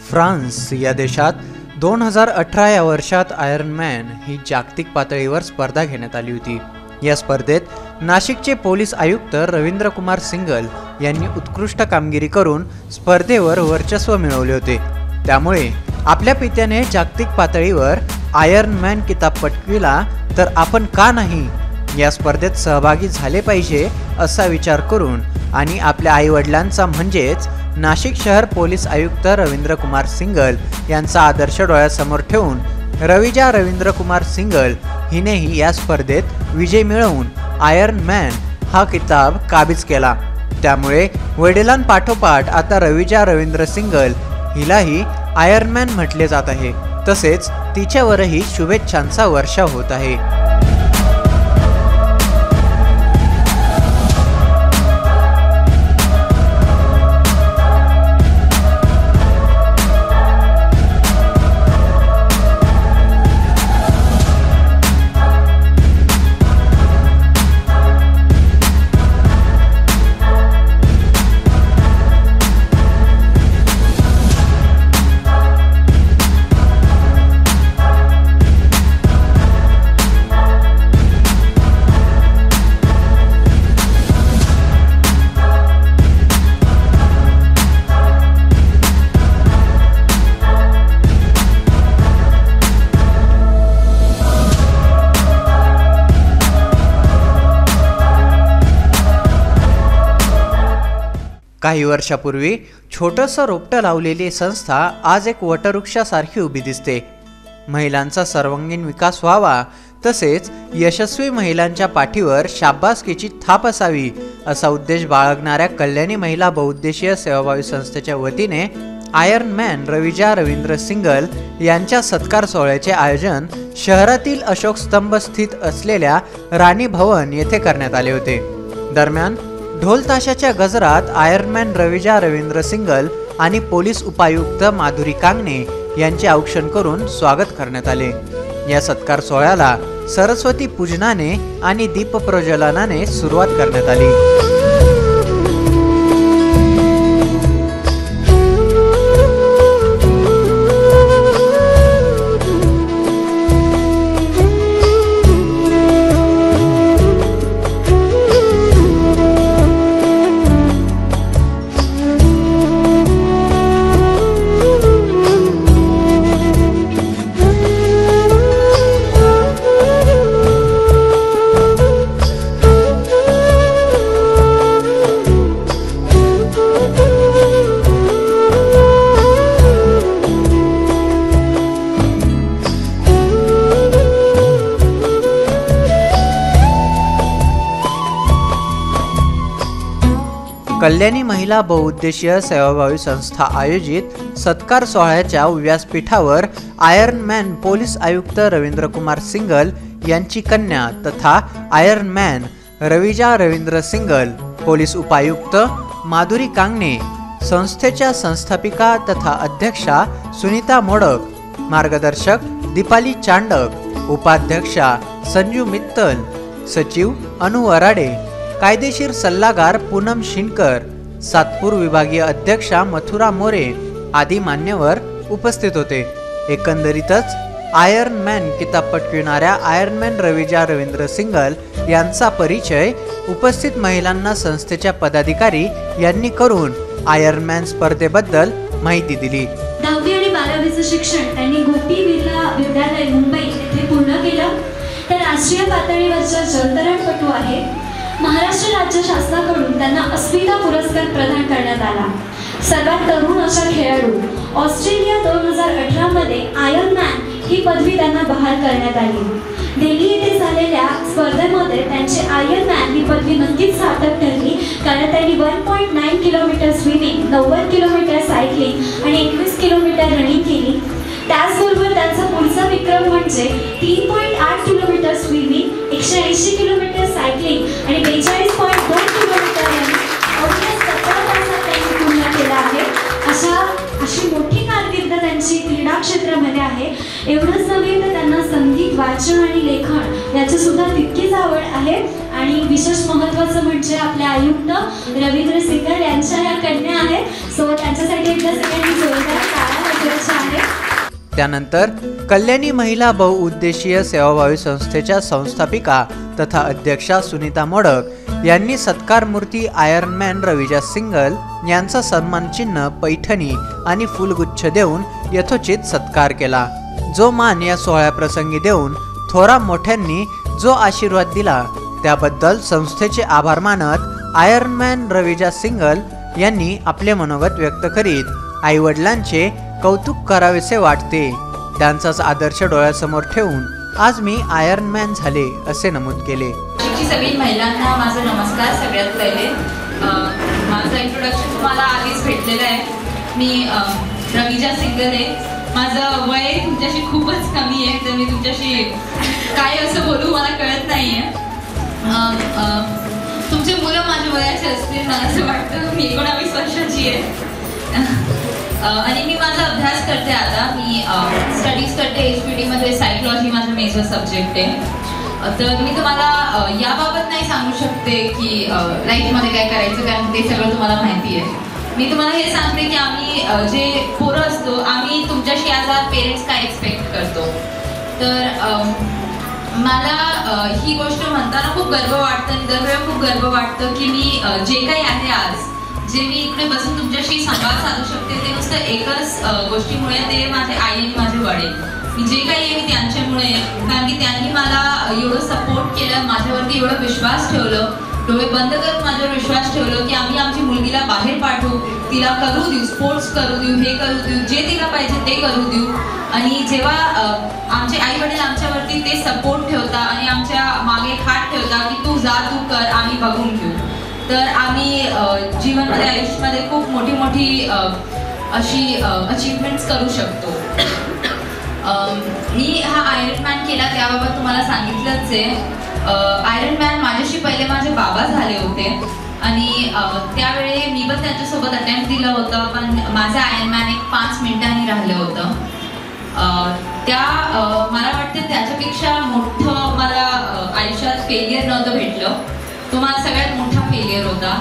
France या देशात 2018 या वर्षात आयर्नमॅन ही जागतिक पातळीवर स्पर्धा घेण्यात आली होती। या स्पर्धेत नाशिकचे पोलीस आयुक्त रवींद्र कुमार सिंगल यांनी उत्कृष्ट कामगिरी करून स्पर्धेवर वर्चस्व मिळवले होते। त्यामुळे आपल्या पित्याने जागतिक पातळीवर आयर्नमॅन किताब पटकाविला तर आपण का नाही या स्पर्धेत सहभागी झाले पाहिजे असा विचार करून आणि आपल्या आईवडिलांचा म्हणजेच नाशिक शहर पोलीस आयुक्त रवींद्र कुमार सिंगल यांचा आदर्श डोळ्यासमोर ठेवून रविजा रवींद्र कुमार सिंगल हिनेही या स्पर्धेत विजय मिळवून आयर्नमॅन हा किताब काबीज केला। त्यामुळे वडिलांपाठोपाठ आता रविजा रवींद्र सिंगल हिलाही आयर्नमॅन म्हटले जात आहे। तसेच तिच्यावरही शुभेच्छांचा वर्षाव होत आहे। काही वर्षापूर्वी छोटंसं रोपटं लावलेली संस्था आज एक वटवृक्षासारखी उभी दिसते। महिलांचा सर्वांगीण विकास व्हावा तसेच यशस्वी महिलांच्या पाठीवर शाबासकीची थाप असावी असा उद्देश बाळगणाऱ्या कल्याणी महिला बहुउद्देशीय सेवाभावी संस्थेच्या वतीने आयर्नमॅन रविजा रवींद्र सिंगल यांच्या सत्कार सोहळ्याचे आयोजन शहरातील अशोक स्तंभ स्थित असलेल्या राणी भवन येथे करण्यात आले होते। दरम्यान ढोल ताशाच्या गजरात आयर्नमॅन रविजा रवींद्र सिंगल आणि पोलीस उपायुक्त माधुरी कांगणे यांचे औक्षण करून स्वागत करण्यात आले। या सत्कार सोहळ्याला सरस्वती पूजनाने आणि दीप प्रज्वलनाने सुरुवात करण्यात आली। कल्याणी महिला बहुउद्देशीय सेवाभावी संस्था आयोजित सत्कार सोहळ्याच्या व्यासपीठावर आयर्नमॅन पोलीस आयुक्त रवींद्र कुमार सिंगल यांची कन्या तथा आयर्नमॅन रविजा रवींद्र सिंगल, पोलीस उपायुक्त माधुरी कांगणे, संस्थेच्या संस्थापिका तथा अध्यक्षा सुनीता मोडक, मार्गदर्शक दीपाली चांडक, उपाध्यक्षा संजू मित्तल, सचिव अनु वराडे, कायदेशीर सल्लागार पूनम शिनकर, सातपूर विभागीय अध्यक्षा मथुरा मोरे आदी मान्यवर उपस्थित होते। एकंदरीतच आयर्नमॅन किताब पटकाविणाऱ्या आयर्नमॅन रविजा रवींद्र सिंगल यांचा परिचय उपस्थित महिलांना संस्थेच्या पदाधिकारी यांनी करून आयर्नमॅन स्पर्धेबद्दल माहिती दिली। 10वी आणि 12वीचे शिक्षण त्यांनी गोपी बिर्ला विद्यालय मुंबई येथे पूर्ण केलं। त्या राष्ट्रीय पातळीवरच्या जलतरणपटू आहेत। महाराष्ट्र राज्य शासनाकडून त्यांना अस्मिता पुरस्कार प्रदान करण्यात आला। सर्वात तरुण अशा खेळाडू ऑस्ट्रेलिया 2018 मध्ये आयर्नमॅन ही पदवी त्यांना बहाल करण्यात आली। दिल्ली येथे झालेल्या स्पर्धेमध्ये त्यांची आयर्नमॅन ही पदवी नक्कीच सार्थक ठरली, कारण त्यांनी 1.9 किलोमीटर स्विमिंग, 90 किलोमीटर सायकलिंग आणि 21 किलोमीटर रनिंग केली। त्याचबरोबर त्यांचा पुढचा विक्रम म्हणजे 3.8 किलोमीटर स्विमिंग, 180 किलोमीटर सायकलिंग आणि 42.2 किलोमीटर रनिंग अवघ्या 17 तासात त्यांनी पूर्ण केला आहे। अशी मोठी कारकीर्द त्यांची क्रीडा क्षेत्रामध्ये आहे। एवढंच नव्हे तर त्यांना संगीत, वाचन आणि लेखन याची सुद्धा तितकीच आवड आहे। आणि विशेष महत्त्वाचं म्हणजे आपले आयुक्त रवींद्र सिंगल यांच्या या कन्या आहेत। सो त्यांच्यासाठी एकदा सगळ्यांनी जोरदार टाळ्या त्यानंतर कल्याणी महिला बहुउद्देशीय सेवाभावी संस्थेच्या संस्थापिका तथा अध्यक्षा सुनीता मोडक यांनी सत्कार मूर्ती आयर्नमॅन रविजा सिंगल यांचा सन्मान चिन्ह, पैठणी आणि फुलगुच्छ देऊन यथोचित सत्कार केला। जो मान या सोहळ्याप्रसंगी देऊन थोरा मोठ्यांनी जो आशीर्वाद दिला त्याबद्दल संस्थेचे आभार मानत आयर्नमॅन रविजा सिंगल यांनी आपले मनोगत व्यक्त करीत आई वडिलांचे कौतुक करावेसे वाटते, त्यांचाच आदर्श डोळ्यासमोर ठेवून आज मी आयर्नमॅन झाले असे नमूद केले। सगळी महिलांना माझा नमस्कार। सगळ्यात पहिले माझं इंट्रोडक्शन तुम्हाला आधीच भेटलेलं आहे। मी रविजा सिंगल आहे। माझं वय तुमच्याशी खूपच कमी आहे, तर मी तुमच्याशी काय असं बोलू मला कळत नाहीये। तुमचे मुलं माझ्या वयाचे असतील मला असं वाटतं। मी 19 वर्षाची आहे आणि मी माझा अभ्यास करते। आता मी स्टडीज करते HPD मध्ये। सायकोलॉजी माझा मेजर सब्जेक्ट आहे। तर मी तुम्हाला याबाबत नाही सांगू शकते की लाईफमध्ये काय करायचं, कारण ते सगळं तुम्हाला माहिती आहे। मी तुम्हाला हे सांगते की आम्ही जे पोरं असतो आम्ही तुमच्याशी ॲज आवर पेरेंट्स काय एक्सपेक्ट करतो। तर मला ही गोष्ट म्हणताना खूप गर्व वाटतं आणि दरवेळेला खूप गर्व वाटतं की मी जे काही आहे आज, जे मी इकडे बसून तुमच्याशी संवाद साधू शकते ते नुसतं एकच गोष्टीमुळे, ते माझे आई आणि माझे वडील। मी जे काही आहे मी त्यांच्यामुळे, कारण की त्यांनी मला एवढं सपोर्ट केलं, माझ्यावरती एवढं विश्वास ठेवलं, डोळे बंद करत माझ्यावर विश्वास ठेवलं की आम्ही आमची मुलगीला बाहेर पाठवू, तिला करू देऊ, स्पोर्ट्स करू देऊ, हे करू देऊ, जे तिला पाहिजे ते करू देऊ। आणि जेव्हा आमचे आई वडील आमच्यावरती ते सपोर्ट ठेवता आणि आमच्या मागे हात ठेवता की तू जा, तू कर, आम्ही बघून घेऊ, तर आम्ही जीवनामध्ये आयुष्यामध्ये खूप मोठी मोठी अशी अचीवमेंट्स करू शकतो। मी हा आयर्नमॅन केला त्याबाबत तुम्हाला सांगितलंच आहे। आयर्नमॅन माझ्याशी पहिले माझे बाबा झाले होते आणि त्यावेळी मी पण त्यांच्यासोबत अटेम्प्ट दिलं होतं, पण माझं आयर्नमॅन एक 5 मिनिटांनी राहिलं होतं। मला वाटतं त्याच्यापेक्षा मोठं मला आयुष्यात फेलियर नव्हतं भेटलं, तो माझा सगळ्यात मोठा फेलियर होता।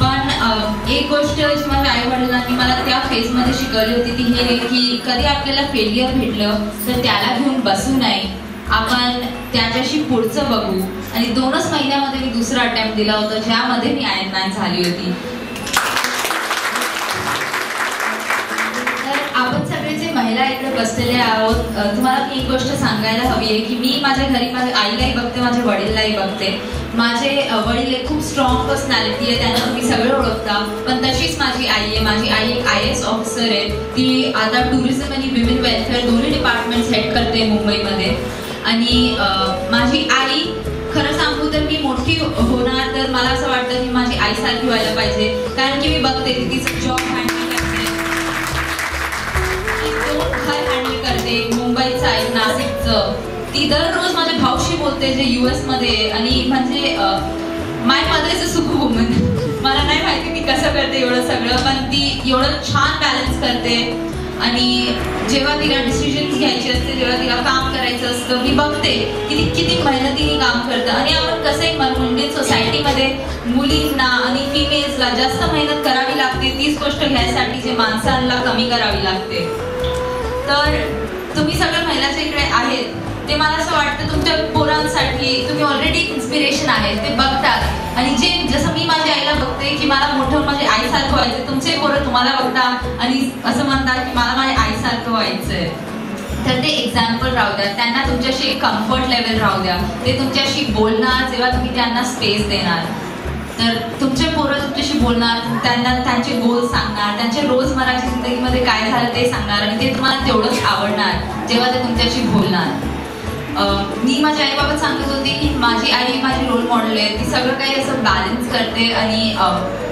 पण एक गोष्ट जी माझ्या आई वडिलांनी मला त्या फेजमध्ये शिकवली होती ती हे की कधी आपल्याला फेलियर भेटलं तर त्याला घेऊन बसू नये, आपण त्याच्याशी पुढचं बघू। आणि 2च महिन्यामध्ये मी दुसरा अटेम्प्ट दिला होता ज्यामध्ये मी आयर्नमॅन झाली होती। तर आपण सगळे जे महिला इकडे बसलेले आहोत, तुम्हाला मी एक गोष्ट सांगायला हवी आहे की मी माझ्या घरी माझ्या आईलाही बघते, माझ्या वडीललाही बघते। माझे वडील एक खूप स्ट्रॉंग पर्सनॅलिटी आहे, त्यांना तुम्ही सगळे ओळखता, पण तशीच माझी आई आहे। माझी आई एक IAS ऑफिसर आहे, ती आता टुरिझम आणि विमेन वेलफेअर दोन्ही डिपार्टमेंट्स हेड करते मुंबईमध्ये। आणि माझी आई, खरं सांगू तर मी मोठी होणार तर मला असं वाटतं की माझी आईसारखी व्हायला पाहिजे, कारण की मी बघते की तिचं जॉब हँडल करते, ती 2 घर हँडल करते, मुंबईचं आहे, नाशिकचं। ती दररोज माझ्या भाऊशी बोलते जे US मध्ये, आणि म्हणजे my mother is a super woman. मला नाही माहिती ती कसं करते एवढं सगळं, पण ती एवढं छान बॅलन्स करते। आणि जेव्हा तिला डिसिजन्स घ्यायचे असते, जेव्हा तिला काम करायचं असतं, मी बघते की ती किती मेहनतीने काम करतं। आणि आपण कसं आहे इंडियन सोसायटीमध्ये मुलींना आणि फिमेल्सला जास्त मेहनत करावी लागते, तीच गोष्ट घ्यायसाठी जे माणसांना कमी करावी लागते। तर तुम्ही सगळ्या महिला जे इकडे आहेत ते मला असं वाटतं तुमच्या पोरांसाठी तुम्ही ऑलरेडी इन्स्पिरेशन आहे, ते बघतात। आणि जे जसं मी माझ्या आईला बघते की मला मोठं माझ्या आईसारखं व्हायचं, तुमचे पोरं तुम्हाला बघता आणि असं म्हणतात की मला माझ्या आईसारखं व्हायचंय, तर ते एक्झाम्पल राहू द्या, त्यांना तुमच्याशी एक कम्फर्ट लेवल राहू द्या, ते तुमच्याशी बोलणार जेव्हा तुम्ही त्यांना स्पेस देणार, तर तुमचे पोरं तुमच्याशी बोलणार, त्यांना त्यांचे गोल सांगणार, त्यांच्या रोजमर्राच्या जिंदगीमध्ये काय झालं ते सांगणार, आणि ते तुम्हाला तेवढंच आवडणार जेव्हा ते तुमच्याशी बोलणार। मी माझ्या आईबाबत सांगत होती की माझी आई माझी रोल मॉडेल आहे, ती सगळं काही असं बॅलन्स करते आणि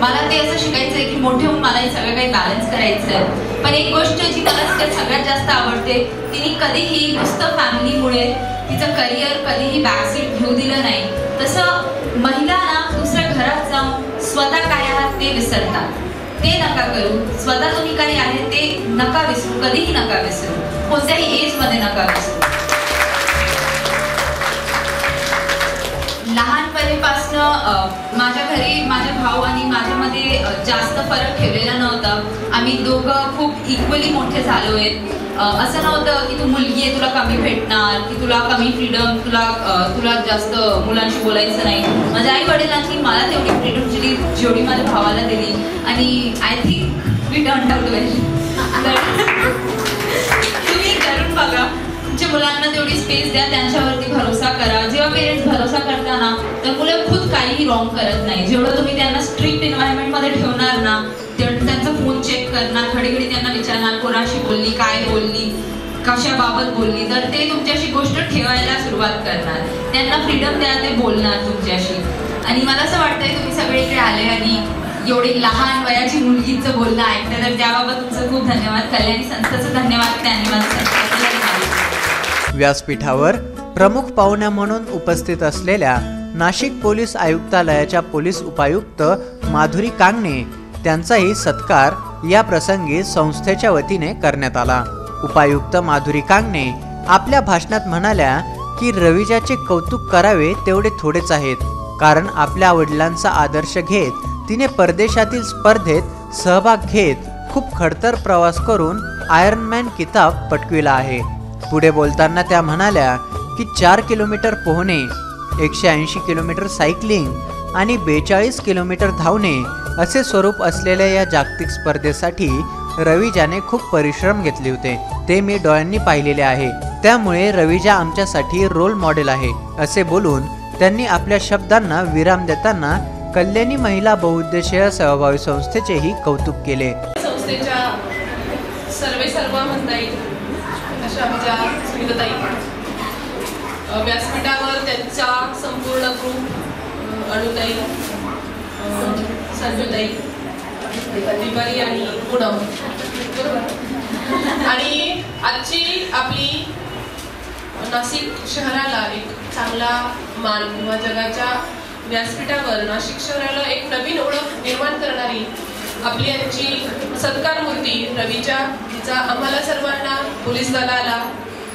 मला ते असं शिकायचं आहे की मोठे होऊन मला हे सगळं काही बॅलन्स करायचं आहे। पण एक गोष्ट जी मला सगळ्यात जास्त आवडते, तिने कधीही नुसतं फॅमिलीमुळे तिचं करिअर कधीही बॅकसीट घेऊ दिलं नाही। तसं महिला ना दुसऱ्या घरात जाऊन स्वतः काय आहात ते विसरतात, ते नका करू। स्वतः तुम्ही काय आहे ते नका विसरू, कधीही नका विसरू, कोणत्याही एजमध्ये नका विसरू। लहानपणीपासनं माझ्या घरी माझे भाऊ आणि माझ्यामध्ये जास्त फरक ठेवलेला नव्हता, आम्ही दोघं खूप इक्वली मोठे झालो आहेत। असं नव्हतं की तू मुलगी आहे तुला कमी भेटणार, की तुला कमी फ्रीडम, तुला जास्त मुलांशी बोलायचं नाही. माझ्या आई वडिलांनी मला तेवढी फ्रीडम दिली जेवढी माझ्या भावाला दिली आणि I think we turned out well. तुम्ही करून बघा, तुमच्या मुलांना तेवढी स्पेस द्या, त्यांच्यावरती भरोसा करा. जेव्हा पेरेंट्स भरोसा करता ना तर मुलं खुद काहीही रॉंग करत नाही. जेवढं तुम्ही त्यांना स्ट्रिक्ट एन्व्हायरमेंटमध्ये ठेवणार ना तेवढं त्यांचा फोन चेक करणार, घडी त्यांना विचारणार कोणाशी बोलली, काय बोलली, कशाबाबत बोलली, तर ते तुमच्याशी गोष्ट ठेवायला सुरुवात करणार. त्यांना फ्रीडम द्या, ते बोलणार तुमच्याशी. आणि मला असं वाटतंय तुम्ही सगळे इकडे आले आणि एवढी लहान वयाची मुलगीचं बोलणं ऐकलं तर त्याबाबत तुमचं खूप धन्यवाद. कल्याणी संस्थेचं धन्यवाद, त्यांनी माझं. व्यासपीठावर प्रमुख पाहुण्या म्हणून उपस्थित असलेल्या नाशिक पोलीस आयुक्तालयाच्या पोलीस उपायुक्त माधुरी कांगणे त्यांचाही सत्कार या प्रसंगी संस्थेच्या वतीने करण्यात आला. उपायुक्त माधुरी कांगणे आपल्या भाषणात म्हणाल्या की रविजाचे कौतुक करावे तेवढे थोडेच आहेत, कारण आपल्या वडिलांचा आदर्श घेत तिने परदेशातील स्पर्धेत सहभाग घेत खूप खडतर प्रवास करून आयर्नमॅन किताब पटकविला आहे. पुढे बोलताना त्या म्हणाल्या की 4 किलोमीटर पोहणे, 180 किलोमीटर सायकलिंग आणि 42 किलोमीटर धावणे असे स्वरूप असलेल्या या जागतिक स्पर्धेसाठी रविजाने खूप परिश्रम घेतले होते. ते मी डोळ्यांनी पाहिलेले आहे. त्यामुळे रविजा आमच्यासाठी रोल मॉडेल आहे असे बोलून त्यांनी आपल्या शब्दांना विराम देताना कल्याणी महिला बहुउद्देशीय सेवाभावी संस्थेचेही कौतुक केले. संस्थेच्या सर्व म्हणता येईल अशा आमच्या सुविधाताई व्यासपीठावर त्यांचा संपूर्ण ग्रुप अनुताई, संजूताई, दिवाळी आणि पूनम, आणि आजची आपली नाशिक शहराला एक चांगला मान किंवा जगाच्या व्यासपीठावर नाशिक शहराला एक नवीन ओळख निर्माण करणारी आपली यांची सत्कार मूर्ती रविजा, तिचा आम्हाला सर्वांना, पोलीस दलाला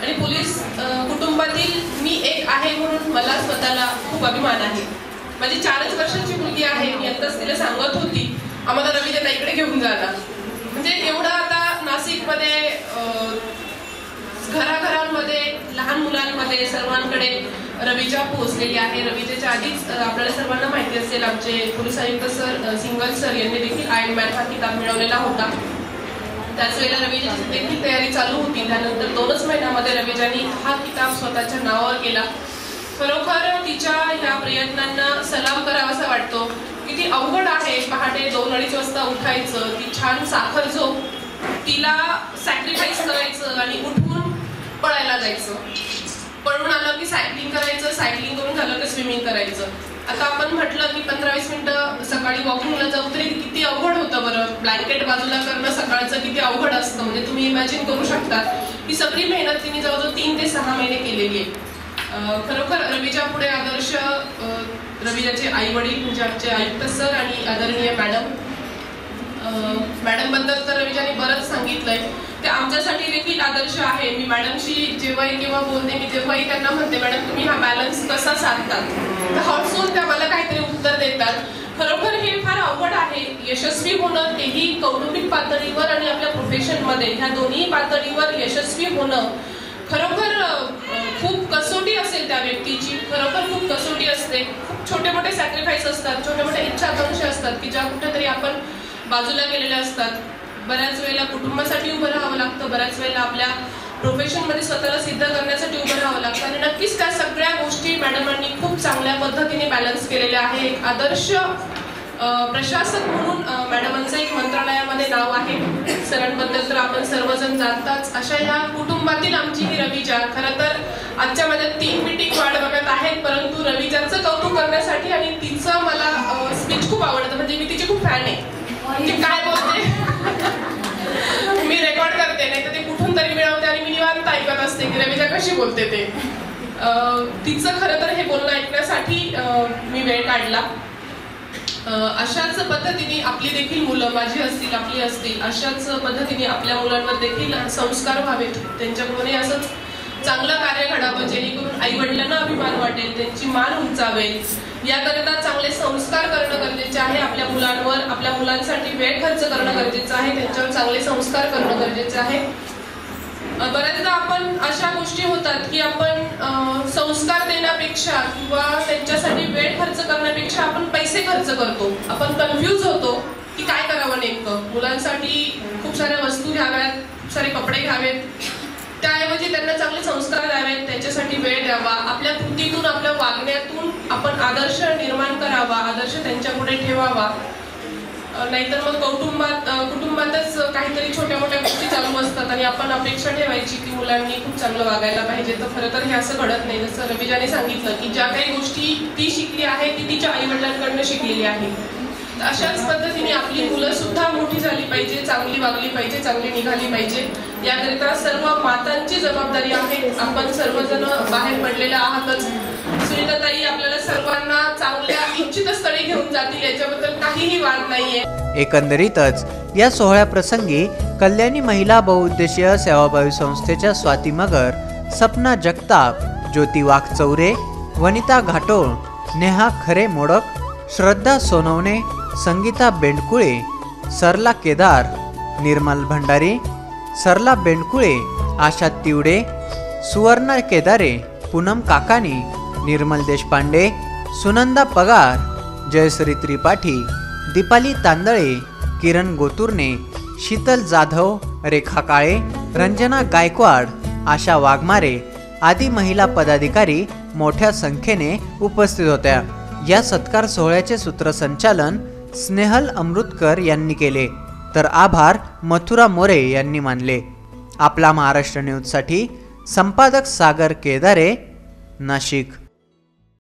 आणि पोलीस कुटुंबातील मी एक आहे म्हणून मला स्वतःला खूप अभिमान आहे. माझी 4च वर्षाची मुलगी आहे. मी आत्ताच तिला सांगत होती आम्हाला रविजा इकडे घेऊन जाणार. म्हणजे एवढं आता नाशिकमध्ये घराघरांमध्ये लहान मुलांमध्ये सर्वांकडे रविजा पोहोचलेली आहे. रविजेच्या आधीच आपल्याला सर्वांना माहिती असेल आमचे पोलीस आयुक्त सर सिंगल सर यांनी देखील आयर्नमॅन हा किताब मिळवलेला होता. त्याच वेळेला रविजाची देखील तयारी चालू होती. त्यानंतर 2च महिन्यामध्ये रविजानी हा किताब स्वतःच्या नावावर केला. खरोखर तिच्या ह्या प्रयत्नांना सलाम करावासा वाटतो. किती अवघड आहे पहाटे 2-2:30 वाजता उठायचं, ती छान साखर झोप, तिला सॅक्रिफाईस करायचं आणि उठून पळायला जायचं. पळून आलं की सायकलिंग करायचं, सायकलिंग करून झालं की स्विमिंग करायचं. आता आपण म्हटलं की 15-20 मिनिटं सकाळी वॉकिंगला जाऊ तरी किती अवघड होतं बरं. ब्लँकेट बाजूला करणं सकाळचं किती अवघड असतं. म्हणजे तुम्ही इमॅजिन करू शकता ही सगळी मेहनत तिने जवळजवळ 3 ते 6 महिने केलेली आहे. खरोखर रविजा पुढे आदर्श रविजाचे आई वडील म्हणजे आमचे आयुक्त सर आणि आदरणीय मॅडम बद्दल तर रविजाने बरंच सांगितलंय. ते आमच्यासाठी देखील आदर्श आहे. मी मॅडमशी जेव्हाही केव्हा बोलते, मी जेव्हाही त्यांना म्हणते मॅडम तुम्ही हा बॅलन्स कसा साधतात, तर हसून त्या मला काहीतरी उत्तर देतात. खरोखर हे फार अवघड आहे. यशस्वी होणं तेही कौटुंबिक पातळीवर आणि आपल्या प्रोफेशनमध्ये ह्या दोन्ही पातळीवर यशस्वी होणं खरोखर खूप कसोटी असेल त्या व्यक्तीची. खरोखर खूप कसोटी असते. खूप छोटे मोठे सॅक्रिफाईस असतात, छोटे मोठे इच्छा आकांक्षा असतात की ज्या कुठेतरी आपण बाजूला गेलेल्या असतात. बऱ्याच वेळेला कुटुंबासाठी उभं राहावं लागतं, बऱ्याच वेळेला आपल्या प्रोफेशनमध्ये स्वतःला सिद्ध करण्यासाठी उभं राहावं लागतं. आणि नक्कीच त्या सगळ्या गोष्टी मॅडमांनी खूप चांगल्या पद्धतीने बॅलन्स केलेल्या आहे. एक आदर्श प्रशासक म्हणून मॅडमांचं एक मंत्रालयामध्ये नाव आहे. सरांबद्दल तर आपण सर्वजण जाणताच. अशा ह्या कुटुंबातील आमची ही रविजा. खरं तर आजच्या माझ्या 3 मीटिंग वाट बघत आहेत, परंतु रविजाचं कौतुक करण्यासाठी आणि तिचं मला स्पीच खूप आवडतं. म्हणजे मी तिची खूप फॅन आहे. ती काय बोलते मी रेकॉर्ड करते, नाही तर ते कुठून तरी मिळवते आणि मी निवांत ऐकत असते की रविजा कशी बोलते ते. तिचं खरं तर हे बोलणं ऐकण्यासाठी मी वेळ काढला. अशाच पद्धतीने आपली देखील मुलं, माझी असतील आपली असतील, अशाच पद्धतीने आपल्या मुलांवर देखील संस्कार व्हावेत. त्यांच्याकडूनही असंच चांगलं कार्य घडावं जेणेकरून आई वडिलांना अभिमान वाटेल, त्यांची मान उंचावेल. याकरिता चांगले संस्कार करणं गरजेचे आहे. आपल्या मुलांवर, आपल्या मुलांसाठी वेळ खर्च करणं गरजेचं आहे. त्यांच्यावर चांगले संस्कार करणं गरजेचं आहे. बऱ्याचदा आपण अशा गोष्टी होतात की आपण संस्कार देण्यापेक्षा किंवा त्यांच्यासाठी वेळ खर्च करण्यापेक्षा आपण पैसे खर्च करतो. आपण कन्फ्यूज होतो की काय करावं नेमकं. मुलांसाठी खूप साऱ्या वस्तू घ्याव्यात, खूप सारे कपडे घ्यावेत, त्याऐवजी त्यांना चांगले संस्कार द्यावेत, त्यांच्यासाठी वेळ द्यावा. आपल्या कृतीतून, आपल्या वागण्यातून आपण आदर्श निर्माण करावा, आदर्श त्यांच्यापुढे ठेवावा. नाहीतर मग कुटुंबातच काहीतरी छोट्या मोठ्या गोष्टी चालू असतात आणि आपण अपेक्षा ठेवायची की मुलांनी खूप चांगलं वागायला पाहिजे. तर खरं तर हे असं घडत नाही. जसं रविजाने सांगितलं की ज्या काही गोष्टी ती शिकली आहे ती तिच्या आईवडिलांकडनं शिकलेली आहे. अशाच पद्धतीने आपली मुलं सुद्धा मोठी झाली पाहिजे, चांगली वागली पाहिजे, चांगली निघाली पाहिजे. याकरिता सर्व मातांची जबाबदारी आहे. आपण सर्वजण बाहेर पडलेले आहातच. सुनीताताई आपल्याला सर्वांना चांगल्या इच्छित स्थळी घेऊन जातील, याच्याबद्दल काहीही वाद नाहीये. एकंदरीतच या सोहळ्याप्रसंगी कल्याणी महिला बहुउद्देशीय सेवाभावी संस्थेच्या स्वाती मगर, सपना जगताप, ज्योती वाघचौरे, वनिता घाटोळ, नेहा खरे मोडक, श्रद्धा सोनवणे, संगीता बेंडकुळे, सरला केदार, निर्मल भंडारी, सरला बेंडकुळे, आशा तिवडे, सुवर्णा केदारे, पूनम काकानी, निर्मल देशपांडे, सुनंदा पगार, जयश्री त्रिपाठी, दीपाली तांदळे, किरण गोतुर्ने, शीतल जाधव, रेखा काळे, रंजना गायकवाड, आशा वाघमारे आदी महिला पदाधिकारी मोठ्या संख्येने उपस्थित होत्या. या सत्कार सोहळ्याचे सूत्रसंचालन स्नेहल अमृतकर यांनी केले, तर आभार मथुरा मोरे यांनी मानले. आपला महाराष्ट्र न्यूजसाठी संपादक सागर केदारे, नाशिक.